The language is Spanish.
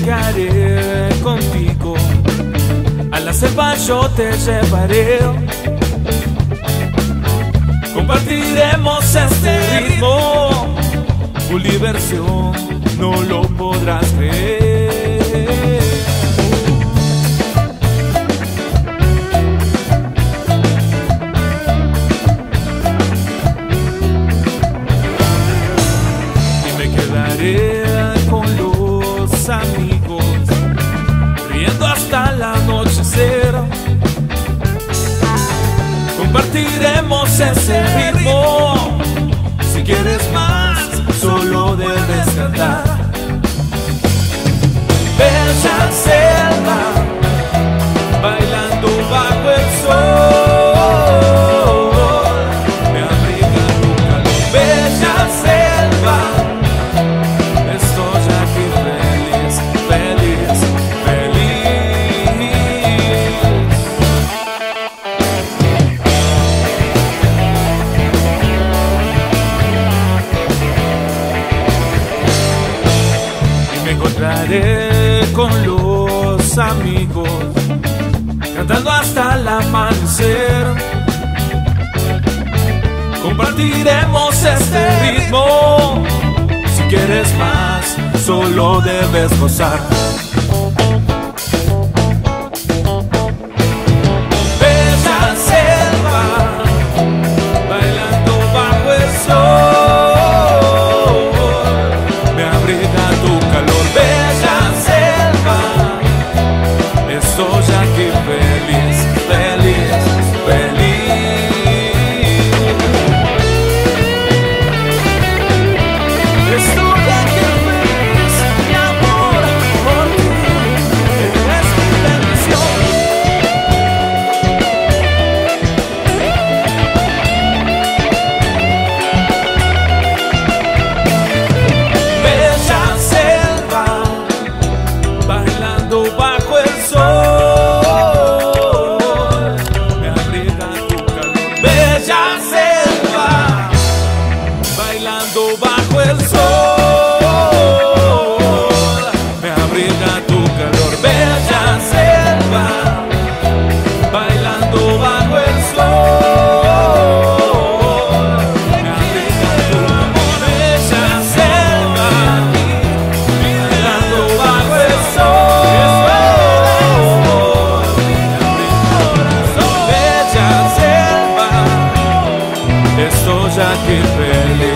quedaré contigo, a la selva yo te llevaré. Compartiremos este ritmo, tu diversión no lo podrás creer. Y me quedaré con los amigos, riendo hasta el anochecer. Compartiremos ese ritmo, si quieres más, solo debes cantar. Bella selva, bailando bajo el sol, me abriga tu calor. Bella selva, estoy aquí feliz, feliz, feliz. Y me encontraré con los amigos, cantando hasta el amanecer. Compartiremos este ritmo, si quieres más, solo debes gozar. Bella selva, bailando bajo el sol, me abriga tu calor. Bella selva, estoy aquí feliz, feliz, feliz. Estoy aquí feliz, mi amor, por ti, eres mi bendición. Bella selva, bailando bajo el sol, me abriga tu calor. Bella selva, bailando bajo el sol, me abriga tu calor. Bella selva, bailando bajo el sol, me abriga tu amor. Bella selva, bailando bajo el sol, Bella selva, estoy aquí feliz.